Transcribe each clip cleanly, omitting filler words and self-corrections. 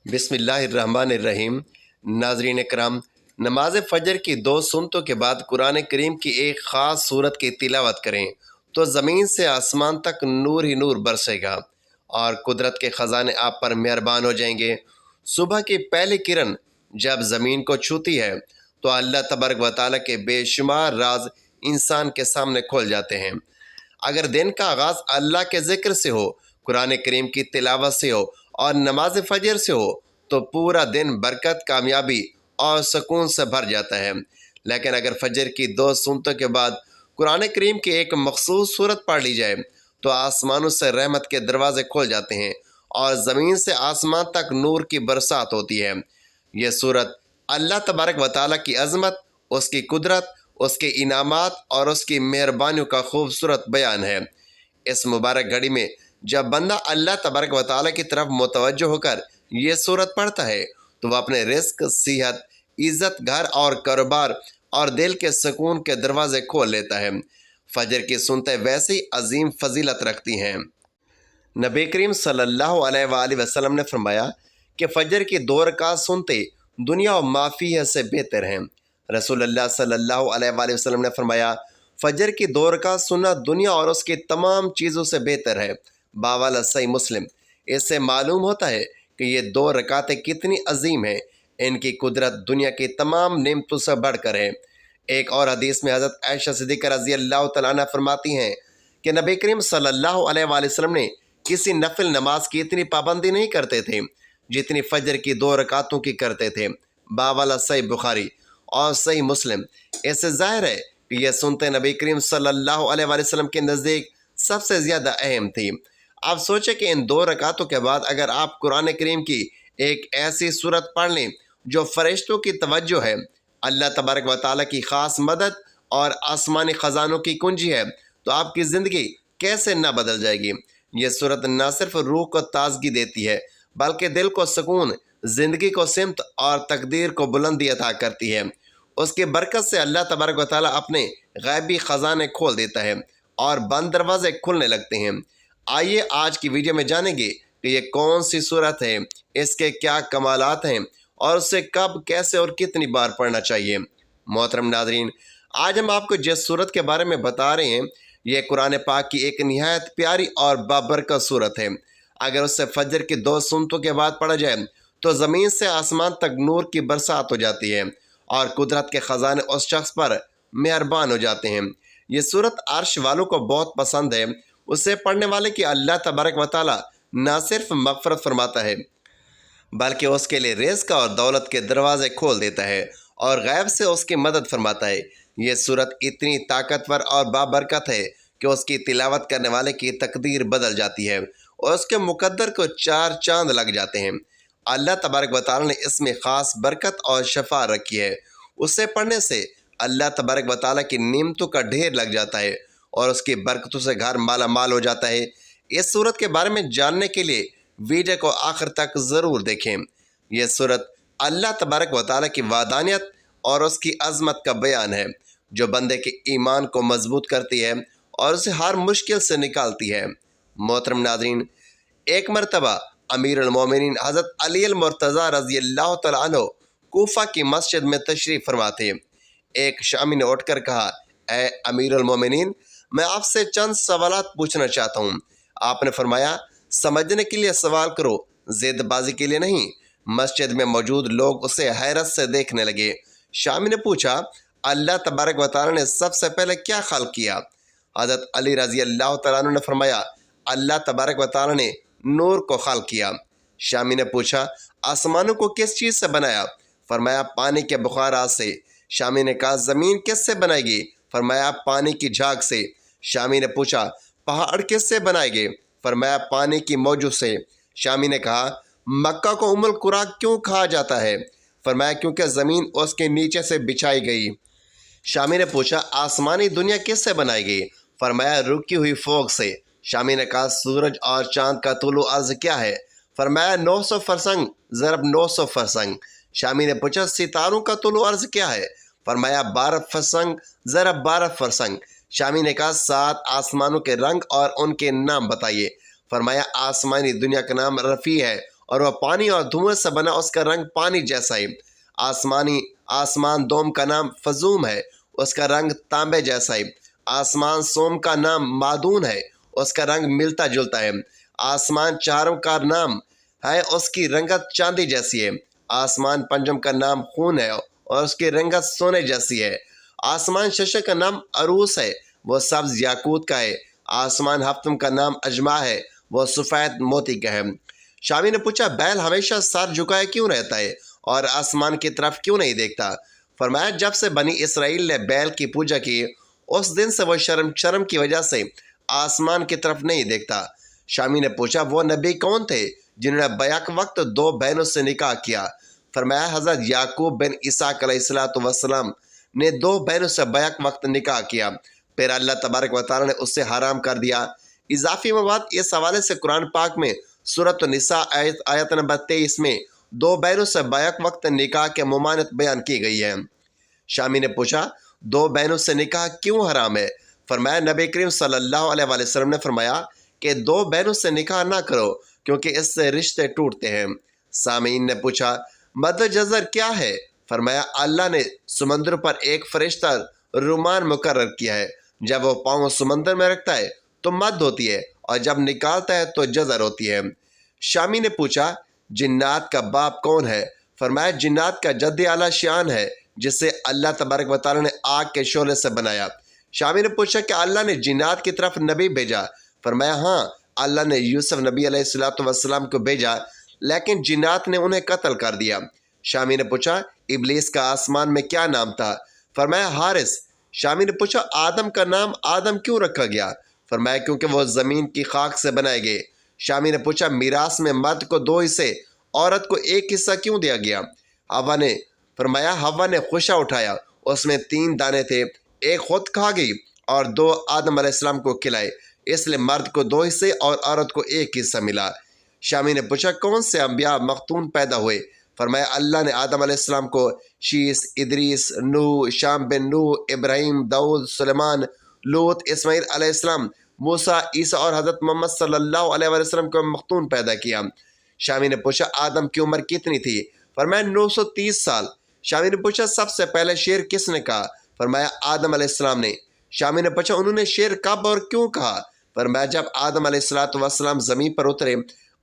بسم اللہ الرحمن الرحیم۔ ناظرین کرام، نماز فجر کی 2 سنتوں کے بعد قرآن کریم کی ایک خاص صورت کی تلاوت کریں تو زمین سے آسمان تک نور ہی نور برسے گا اور قدرت کے خزانے آپ پر مہربان ہو جائیں گے۔ صبح کی پہلی کرن جب زمین کو چھوتی ہے تو اللہ تبارک و تعالیٰ کے بے شمار راز انسان کے سامنے کھول جاتے ہیں۔ اگر دن کا آغاز اللہ کے ذکر سے ہو، قرآن کریم کی تلاوت سے ہو اور نماز فجر سے ہو تو پورا دن برکت، کامیابی اور سکون سے بھر جاتا ہے۔ لیکن اگر فجر کی 2 سنتوں کے بعد قرآن کریم کی ایک مخصوص صورت پڑھ لی جائے تو آسمانوں سے رحمت کے دروازے کھول جاتے ہیں اور زمین سے آسمان تک نور کی برسات ہوتی ہے۔ یہ صورت اللہ تبارک و تعالیٰ کی عظمت، اس کی قدرت، اس کے انعامات اور اس کی مہربانیوں کا خوبصورت بیان ہے۔ اس مبارک گھڑی میں جب بندہ اللہ تبارک و تعالیٰ کی طرف متوجہ ہو کر یہ صورت پڑھتا ہے تو وہ اپنے رزق، صحت، عزت، گھر اور کاروبار اور دل کے سکون کے دروازے کھول لیتا ہے۔ فجر کی سنتیں ویسی عظیم فضیلت رکھتی ہیں۔ نبی کریم صلی اللہ علیہ وآلہ وسلم نے فرمایا کہ فجر کی 2 رکعت سنتے دنیا و ما فیہا سے بہتر ہیں۔ رسول اللہ صلی اللہ علیہ وآلہ وسلم نے فرمایا فجر کی 2 رکعت سننا دنیا اور اس کی تمام چیزوں سے بہتر ہے۔ باوالا صحیح مسلم۔ اس سے معلوم ہوتا ہے کہ یہ 2 رکعتیں کتنی عظیم ہیں، ان کی قدرت دنیا کی تمام نعمتوں سے بڑھ کر ہے۔ ایک اور حدیث میں حضرت عائشہ صدیقہ رضی اللہ تعالیٰ عنہ فرماتی ہیں کہ نبی کریم صلی اللہ علیہ وآلہ وسلم نے کسی نفل نماز کی اتنی پابندی نہیں کرتے تھے جتنی فجر کی 2 رکعتوں کی کرتے تھے۔ باوالا صحیح بخاری اور صحیح مسلم۔ اس سے ظاہر ہے کہ یہ سنتیں نبی کریم صلی اللہ علیہ وآلہ وسلم کے نزدیک سب سے زیادہ اہم تھی۔ آپ سوچیں کہ ان 2 رکعتوں کے بعد اگر آپ قرآن کریم کی ایک ایسی صورت پڑھ لیں جو فرشتوں کی توجہ ہے، اللہ تبارک و تعالیٰ کی خاص مدد اور آسمانی خزانوں کی کنجی ہے، تو آپ کی زندگی کیسے نہ بدل جائے گی۔ یہ صورت نہ صرف روح کو تازگی دیتی ہے بلکہ دل کو سکون، زندگی کو سمت اور تقدیر کو بلندی عطا کرتی ہے۔ اس کی برکت سے اللہ تبارک و تعالیٰ اپنے غیبی خزانے کھول دیتا ہے اور بند دروازے کھلنے لگتے ہیں۔ آئیے آج کی ویڈیو میں جانیں گے کہ یہ کون سی صورت ہے، اس کے کیا کمالات ہیں اور اسے کب، کیسے اور کتنی بار پڑھنا چاہیے۔ محترم ناظرین، آج ہم آپ کو جس صورت کے بارے میں بتا رہے ہیں یہ قرآن پاک کی ایک نہایت پیاری اور بابرکت صورت ہے۔ اگر اس سے فجر کی 2 سنتوں کے بعد پڑھا جائے تو زمین سے آسمان تک نور کی برسات ہو جاتی ہے اور قدرت کے خزانے اس شخص پر مہربان ہو جاتے ہیں۔ یہ صورت عرش والوں کو بہت پسند ہے۔ اسے پڑھنے والے کی اللہ تبارک و تعالیٰ نہ صرف مغفرت فرماتا ہے بلکہ اس کے لیے رزق اور دولت کے دروازے کھول دیتا ہے اور غیب سے اس کی مدد فرماتا ہے۔ یہ صورت اتنی طاقتور اور بابرکت ہے کہ اس کی تلاوت کرنے والے کی تقدیر بدل جاتی ہے اور اس کے مقدر کو 4 چاند لگ جاتے ہیں۔ اللہ تبارک و تعالیٰ نے اس میں خاص برکت اور شفا رکھی ہے۔ اسے پڑھنے سے اللہ تبارک و تعالیٰ کی نعمتوں کا ڈھیر لگ جاتا ہے اور اس کی برکتوں سے گھر مالا مال ہو جاتا ہے۔ اس صورت کے بارے میں جاننے کے لیے ویڈیو کو آخر تک ضرور دیکھیں۔ یہ صورت اللہ تبارک و تعالیٰ کی وحدانیت اور اس کی عظمت کا بیان ہے جو بندے کے ایمان کو مضبوط کرتی ہے اور اسے ہر مشکل سے نکالتی ہے۔ محترم ناظرین، ایک مرتبہ امیر المومنین حضرت علی المرتضیٰ رضی اللہ تعالیٰ عنہ کوفہ کی مسجد میں تشریف فرما تھے۔ ایک شامی نے اٹھ کر کہا، اے امیر المومنین، میں آپ سے چند سوالات پوچھنا چاہتا ہوں۔ آپ نے فرمایا، سمجھنے کے لیے سوال کرو، زد بازی کے لیے نہیں۔ مسجد میں موجود لوگ اسے حیرت سے دیکھنے لگے۔ شامی نے پوچھا، اللہ تبارک و تعالیٰ نے سب سے پہلے کیا خلق کیا؟ حضرت علی رضی اللہ تعالیٰ عنہ نے فرمایا، اللہ تبارک و تعالیٰ نے نور کو خلق کیا۔ شامی نے پوچھا، آسمانوں کو کس چیز سے بنایا؟ فرمایا، پانی کے بخارات سے۔ شامی نے کہا، زمین کس سے بنائے گی؟ فرمایا، پانی کی جھاگ سے۔ شامی نے پوچھا، پہاڑ کس سے بنائے گے؟ فرمایا، پانی کی موجوں سے۔ شامی نے کہا، مکہ کو ام القریٰ کیوں کہا جاتا ہے؟ فرمایا، کیونکہ زمین اس کے نیچے سے بچھائی گئی۔ شامی نے پوچھا، آسمانی دنیا کس سے بنائی گئی؟ فرمایا، رکی ہوئی فوگ سے۔ شامی نے کہا، سورج اور چاند کا طول و عرض کیا ہے؟ فرمایا، 900 فرسنگ ضرب 900 فرسنگ۔ شامی نے پوچھا، ستاروں کا طول و عرض کیا ہے؟ فرمایا، 12 فرسنگ ضرب 12 فرسنگ۔ شامی نے کہا، 7 آسمانوں کے رنگ اور ان کے نام بتائیے۔ فرمایا، آسمانی دنیا کا نام رفیع ہے اور وہ پانی اور دھوئیں سے بنا، اس کا رنگ پانی جیسا ہے۔ آسمان دوم کا نام فزوم ہے، اس کا رنگ تانبے جیسا ہے۔ آسمان سوم کا نام مادون ہے، اس کا رنگ ملتا جلتا ہے۔ آسمان چہارم کا نام ہے، اس کی رنگت چاندی جیسی ہے۔ آسمان پنجم کا نام خون ہے اور اس کی رنگت سونے جیسی ہے۔ آسمان ششم کا نام عروس ہے، وہ سبز یاقوت کا ہے۔ آسمان ہفتم کا نام اجماع ہے، وہ سفید موتی کا ہے۔ شامی نے پوچھا، بیل ہمیشہ سر جھکائے کیوں رہتا ہے اور آسمان کی طرف کیوں نہیں دیکھتا؟ فرمایا، جب سے بنی اسرائیل نے بیل کی پوجا کی، اس دن سے وہ شرم کی وجہ سے آسمان کی طرف نہیں دیکھتا۔ شامی نے پوچھا، وہ نبی کون تھے جنہوں نے بیک وقت 2 بہنوں سے نکاح کیا؟ فرمایا، حضرت یعقوب بن اسحاق علیہ السلام نے 2 بہنوں سے بیک وقت نکاح کیا، پھر اللہ تبارک و تعالیٰ نے اسے حرام کر دیا۔ اضافی مواد اس حوالے سے قرآن پاک میں سورۃ النساء آیت نمبر 23 میں 2 بہنوں سے بیک وقت نکاح کے ممانعت بیان کی گئی ہے۔ شامی نے پوچھا، 2 بہنوں سے نکاح کیوں حرام ہے؟ فرمایا، نبی کریم صلی اللہ علیہ وآلہ وسلم نے فرمایا کہ 2 بہنوں سے نکاح نہ کرو، کیونکہ اس سے رشتے ٹوٹتے ہیں۔ سامعین نے پوچھا، مد جزر کیا ہے؟ فرمایا، اللہ نے سمندر پر ایک فرشتہ رومان مقرر کیا ہے، جب وہ پاؤں سمندر میں رکھتا ہے تو مد ہوتی ہے اور جب نکالتا ہے تو جزر ہوتی ہے۔ شامی نے پوچھا، جنات کا باپ کون ہے؟ فرمایا، جنات کا جد اعلیٰ شان ہے، جسے اللہ تبارک و تعالیٰ نے آگ کے شعلے سے بنایا۔ شامی نے پوچھا کہ اللہ نے جنات کی طرف نبی بھیجا؟ فرمایا، ہاں، اللہ نے یوسف نبی علیہ السلام کو بھیجا، لیکن جنات نے انہیں قتل کر دیا۔ شامی نے پوچھا، ابلیس کا آسمان میں کیا نام تھا؟ فرمایا، حارث۔ شامی نے پوچھا، آدم کا نام آدم کیوں رکھا گیا؟ فرمایا، کیونکہ وہ زمین کی خاک سے بنائے گئے۔ شامی نے پوچھا، میراث میں مرد کو 2 حصے، عورت کو 1 حصہ کیوں دیا گیا؟ ہوا نے خوشہ اٹھایا، اس میں 3 دانے تھے، 1 خود کھا گئی اور 2 آدم علیہ السلام کو کھلائے، اس لیے مرد کو 2 حصے اور عورت کو 1 حصہ ملا۔ شامی نے پوچھا، کون سے انبیاء مختون پیدا ہوئے؟ فرمایا، اللہ نے آدم علیہ السلام کو شیس، ادریس، نوح، شام بن نوح، ابراہیم، داؤد، سلیمان، لوط، اسماعیل علیہ السلام، موسیٰ، عیسیٰ اور حضرت محمد صلی اللہ علیہ وسلم کو مختون پیدا کیا۔ شامی نے پوچھا، آدم کی عمر کتنی تھی؟ فرمایا، 930 سال۔ شامی نے پوچھا، سب سے پہلے شعر کس نے کہا؟ فرمایا، آدم علیہ السلام نے۔ شامی نے پوچھا، انہوں نے شعر کب اور کیوں کہا؟ فرمایا، جب آدم علیہ السلام زمین پر اترے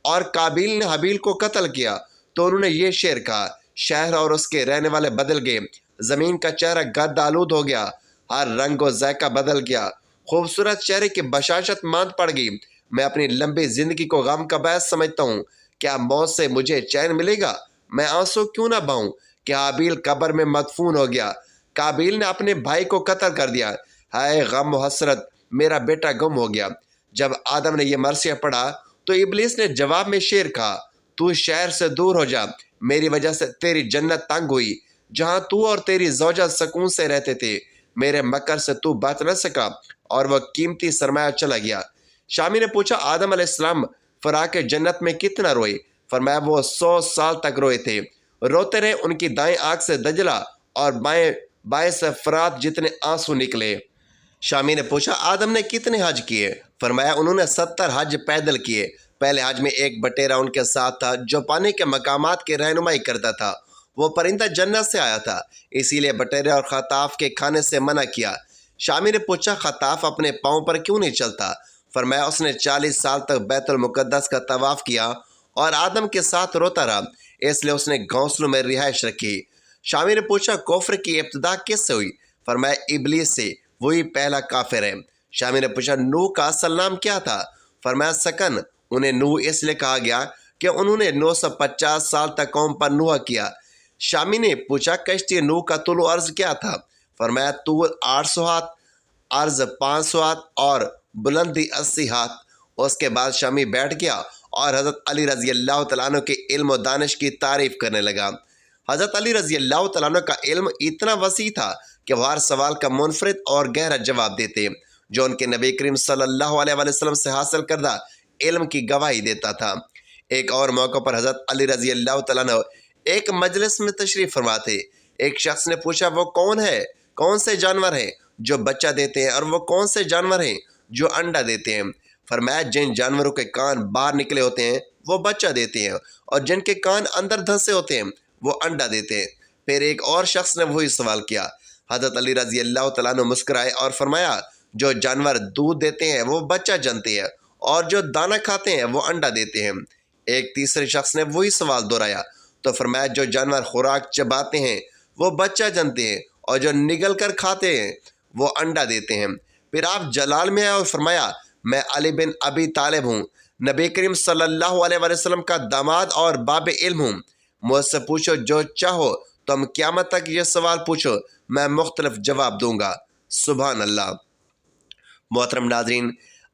اور قابیل نے حابیل کو قتل کیا تو انہوں نے یہ شعر کہا، شہر اور اس کے رہنے والے بدل گئے، زمین کا چہرہ گرد آلود ہو گیا، ہر رنگ و ذائقہ بدل گیا، خوبصورت چہرے کی بشاشت ماند پڑ گئی، میں اپنی لمبی زندگی کو غم کا باعث سمجھتا ہوں، کیا موت سے مجھے چین ملے گا؟ میں آنسو کیوں نہ بہاؤں کہ حابیل قبر میں مدفون ہو گیا، قابیل نے اپنے بھائی کو قتل کر دیا، ہائے غم و حسرت، میرا بیٹا گم ہو گیا۔ جب آدم نے یہ مرثیہ پڑھا تو ابلیس نے جواب میں شعر کہا، تو شہر سے دور ہو جا، میری وجہ سے تیری جنت تنگ ہوئی، جہاں تو اور تیری زوجہ سکون سے رہتے تھے، میرے مکر سے تو بچ نہ سکا اور وہ قیمتی سرمایہ چلا گیا۔ شامی نے پوچھا، آدم علیہ السلام فراق جنت میں کتنا روئے؟ فرمایا، وہ 100 سال تک روئے تھے، روتے رہے، ان کی دائیں آنکھ سے دجلہ اور بائیں سے فرات جتنے آنسو نکلے۔ شامی نے پوچھا، آدم نے کتنے حج کیے؟ فرمایا، انہوں نے 70 حج پیدل کیے۔ پہلے حج میں ایک بٹیرا ان کے ساتھ تھا جو پانی کے مقامات کی رہنمائی کرتا تھا، وہ پرندہ جنت سے آیا تھا، اسی لیے بٹیرے اور خطاف کے کھانے سے منع کیا۔ شامی نے پوچھا، خطاف اپنے پاؤں پر کیوں نہیں چلتا؟ فرمایا، اس نے 40 سال تک بیت المقدس کا طواف کیا اور آدم کے ساتھ روتا رہا، اس لیے اس نے گھونسلوں میں رہائش رکھی۔ شامی نے پوچھا، کفر کی ابتدا کس سے ہوئی؟ فرمایا، ابلیس سے، وہی پہلا کافر ہے۔ شامی نے پوچھا، نوح کا اصل نام کیا تھا؟ فرمایا، سکن۔ انہیں نوح اس لیے کہا گیا کہ انہوں نے 950 سال تک قوم پر نوح کیا۔ شامی نے پوچھا، کشتی نوح کا طول و عرض کیا تھا؟ فرمایا، طول 800 ہاتھ، عرض 500 ہاتھ اور بلندی 80 ہاتھ۔ اس کے بعد شامی بیٹھ گیا اور حضرت علی رضی اللہ تعالیٰ عنہ کے علم و دانش کی تعریف کرنے لگا۔ حضرت علی رضی اللہ تعالیٰ عنہ کا علم اتنا وسیع تھا کہ وہ ہر سوال کا منفرد اور گہرا جواب دیتے، جو ان کے نبی کریم صلی اللہ علیہ وسلم سے حاصل کردہ علم کی گواہی دیتا تھا۔ ایک اور موقع پر حضرت علی رضی اللہ تعالیٰ عنہ ایک مجلس میں تشریف فرما تھے۔ ایک شخص نے پوچھا، وہ کون ہے؟ کون سے جانور ہیں جو بچہ دیتے ہیں اور وہ کون سے جانور ہیں جو انڈا دیتے ہیں؟ فرمایا، جن جانوروں کے کان باہر نکلے ہوتے ہیں وہ بچہ دیتے ہیں، اور جن کے کان اندر دھنسے ہوتے ہیں وہ انڈا دیتے ہیں۔ پھر ایک اور شخص نے وہی سوال کیا۔ حضرت علی رضی اللہ تعالیٰ عنہ مسکرائے اور فرمایا، جو جانور دودھ دیتے ہیں وہ بچہ جنتے ہیں، اور جو دانہ کھاتے ہیں وہ انڈا دیتے ہیں۔ ایک تیسرے شخص نے وہی سوال دہرایا تو فرمایا، جو جانور خوراک چباتے ہیں وہ بچہ جنتے ہیں، اور جو نگل کر کھاتے ہیں وہ انڈا دیتے ہیں۔ پھر آپ جلال میں آئے اور فرمایا، میں علی بن ابی طالب ہوں، نبی کریم صلی اللہ علیہ وسلم کا داماد اور باب علم ہوں۔ مجھ سے پوچھو جو چاہو، تم قیامت تک یہ سوال پوچھو، میں مختلف جواب دوں گا۔ سبحان اللہ۔ محترم ناظرین،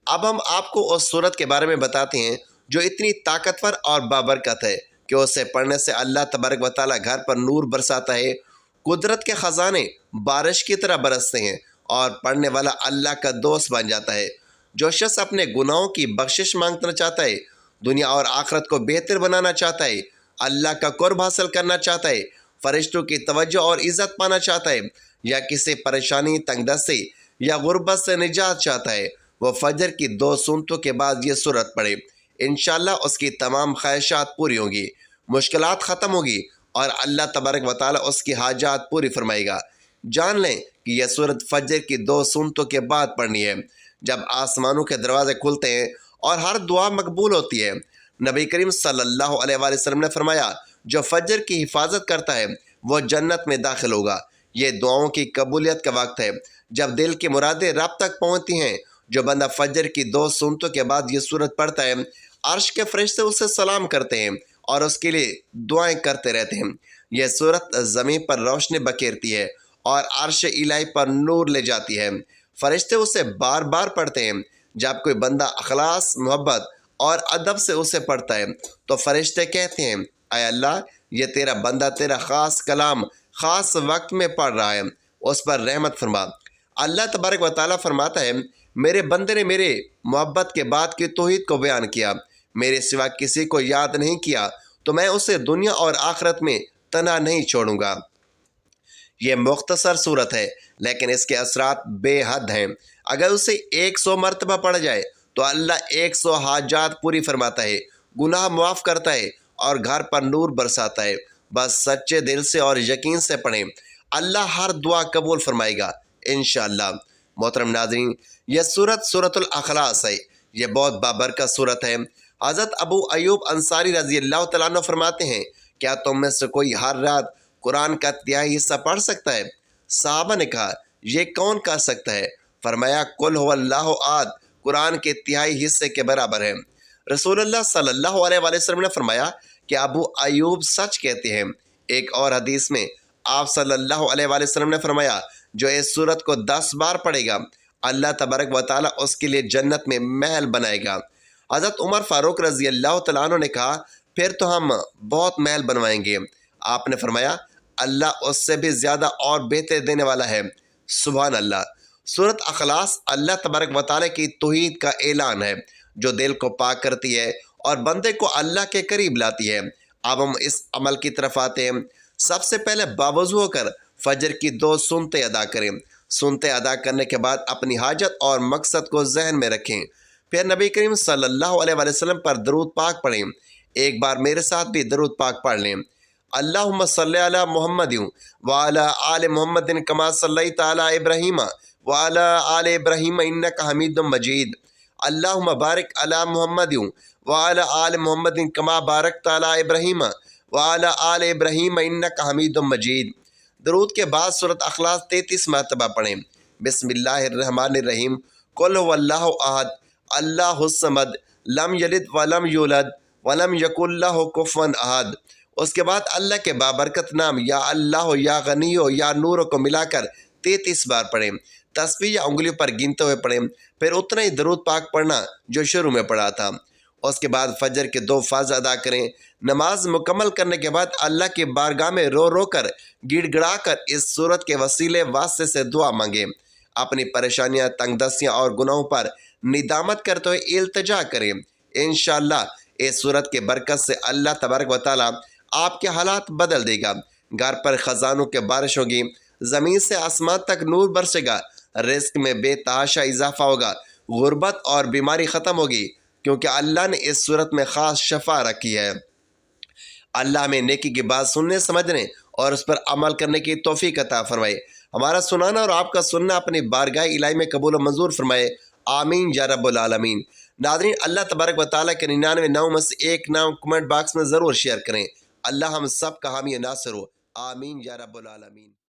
اب ہم آپ کو اس سورت کے بارے میں بتاتے ہیں جو اتنی طاقتور اور بابرکت ہے کہ اسے پڑھنے سے اللہ تبارک و تعالیٰ گھر پر نور برساتا ہے، قدرت کے خزانے بارش کی طرح برستے ہیں، اور پڑھنے والا اللہ کا دوست بن جاتا ہے۔ جو شخص اپنے گناہوں کی بخشش مانگنا چاہتا ہے، دنیا اور آخرت کو بہتر بنانا چاہتا ہے، اللہ کا قرب حاصل کرنا چاہتا ہے، فرشتوں کی توجہ اور عزت پانا چاہتا ہے، یا کسی پریشانی، تنگ دستی یا غربت سے نجات چاہتا ہے، وہ فجر کی 2 سنتوں کے بعد یہ سورت پڑھے۔ انشاءاللہ اس کی تمام خواہشات پوری ہوں گی، مشکلات ختم ہوگی، اور اللہ تبارک و تعالیٰ اس کی حاجات پوری فرمائے گا۔ جان لیں کہ یہ سورت فجر کی 2 سنتوں کے بعد پڑھنی ہے، جب آسمانوں کے دروازے کھلتے ہیں اور ہر دعا مقبول ہوتی ہے۔ نبی کریم صلی اللہ علیہ وآلہ وسلم نے فرمایا، جو فجر کی حفاظت کرتا ہے وہ جنت میں داخل ہوگا۔ یہ دعاؤں کی قبولیت کا وقت ہے، جب دل کی مرادیں رب تک پہنچتی ہیں۔ جو بندہ فجر کی 2 سنتوں کے بعد یہ سورت پڑھتا ہے، عرش کے فرشتے اسے سلام کرتے ہیں اور اس کے لیے دعائیں کرتے رہتے ہیں۔ یہ سورت زمین پر روشنی بکھیرتی ہے اور عرش الہی پر نور لے جاتی ہے۔ فرشتے اسے بار بار پڑھتے ہیں۔ جب کوئی بندہ اخلاص، محبت اور ادب سے اسے پڑھتا ہے تو فرشتے کہتے ہیں، اے اللہ، یہ تیرا بندہ تیرا خاص کلام خاص وقت میں پڑھ رہا ہے، اس پر رحمت فرما۔ اللہ تبارک و تعالیٰ فرماتا ہے، میرے بندے نے میرے محبت کے بعد کی توحید کو بیان کیا، میرے سوا کسی کو یاد نہیں کیا، تو میں اسے دنیا اور آخرت میں تنہا نہیں چھوڑوں گا۔ یہ مختصر صورت ہے، لیکن اس کے اثرات بے حد ہیں۔ اگر اسے 100 مرتبہ پڑھ جائے تو اللہ 100 حاجات پوری فرماتا ہے، گناہ معاف کرتا ہے اور گھر پر نور برساتا ہے۔ بس سچے دل سے اور یقین سے پڑھیں، اللہ ہر دعا قبول فرمائے گا انشاءاللہ۔ محترم ناظرین، یہ سورت الاخلاص ہے۔ یہ بہت بابرکت سورت ہے۔ حضرت ابو ایوب انصاری رضی اللہ تعالیٰ عنہ فرماتے ہیں، کیا تم میں سے کوئی ہر رات قرآن کا تہائی حصہ پڑھ سکتا ہے؟ صحابہ نے کہا، یہ کون کہہ سکتا ہے؟ فرمایا، قل هو اللہ احد قرآن کے تہائی حصے کے برابر ہے۔ رسول اللہ صلی اللہ علیہ وآلہ وسلم نے فرمایا کہ ابو ایوب سچ کہتے ہیں۔ ایک اور حدیث میں آپ صلی اللہ علیہ وآلہ وسلم نے فرمایا، جو اس سورت کو 10 بار پڑھے گا، اللہ تبارک و تعالیٰ اس کے لیے جنت میں محل بنائے گا۔ حضرت عمر فاروق رضی اللہ تعالیٰ عنہ نے کہا، پھر تو ہم بہت محل بنوائیں گے۔ آپ نے فرمایا، اللہ اس سے بھی زیادہ اور بہتر دینے والا ہے۔ سبحان اللہ۔ سورت اخلاص اللہ تبارک و تعالیٰ کی توحید کا اعلان ہے، جو دل کو پاک کرتی ہے اور بندے کو اللہ کے قریب لاتی ہے۔ اب ہم اس عمل کی طرف آتے ہیں۔ سب سے پہلے باوضو ہو کر فجر کی 2 سنتیں ادا کریں۔ سنتیں ادا کرنے کے بعد اپنی حاجت اور مقصد کو ذہن میں رکھیں۔ پھر نبی کریم صلی اللہ علیہ وآلہ وسلم پر درود پاک پڑھیں۔ ایک بار میرے ساتھ بھی درود پاک پڑھ لیں۔ اللہم صلی علی محمد وعلی آل محمد کما صلیت علی ابراہیم وعلی آل ابراہیم انک حمید مجید۔ اللہم بارک علی محمد وعلی آل محمد کما بارکت علی ابراہیم وعلی آل ابراہیم انک حمید مجید۔ درود کے بعد سورت اخلاص 33 مرتبہ پڑھیں۔ بسم اللہ الرحمن الرحیم، قل هو اللہ احد اللہ الصمد لم یلد ولم یولد ولم یکن لہ کفوا احد۔ اس کے بعد اللہ کے بابرکت نام یا اللہ، یا غنی، یا نور کو ملا کر 33 بار پڑھیں۔ تسبیح یا انگلیوں پر گنتے ہوئے پڑھیں، پھر اتنا ہی درود پاک پڑھنا جو شروع میں پڑھا تھا۔ اس کے بعد فجر کے 2 فرض ادا کریں۔ نماز مکمل کرنے کے بعد اللہ کی بارگاہ میں رو رو کر، گڑ گڑا کر اس سورت کے وسیلے واسطے سے دعا مانگیں۔ اپنی پریشانیاں، تنگ دستیاں اور گناہوں پر ندامت کرتے ہوئے التجا کریں۔ انشاءاللہ اس سورت کے برکت سے اللہ تبارک و تعالیٰ آپ کے حالات بدل دے گا۔ گھر پر خزانوں کے بارش ہوگی، زمین سے آسمان تک نور برسے گا، رزق میں بے تحاشا اضافہ ہوگا، غربت اور بیماری ختم ہوگی، کیونکہ اللہ نے اس صورت میں خاص شفا رکھی ہے۔ اللہ ہمیں نیکی کی بات سننے، سمجھنے اور اس پر عمل کرنے کی توفیق عطا فرمائے۔ ہمارا سنانا اور آپ کا سننا اپنی بارگاہ الہی میں قبول و منظور فرمائے، آمین یا رب العالمین۔ ناظرین، اللہ تبارک و تعالیٰ کے 99 ناموں میں سے ایک نام کمنٹ باکس میں ضرور شیئر کریں۔ اللہ ہم سب کا حامی و ناصر ہو، آمین یا رب العالمین۔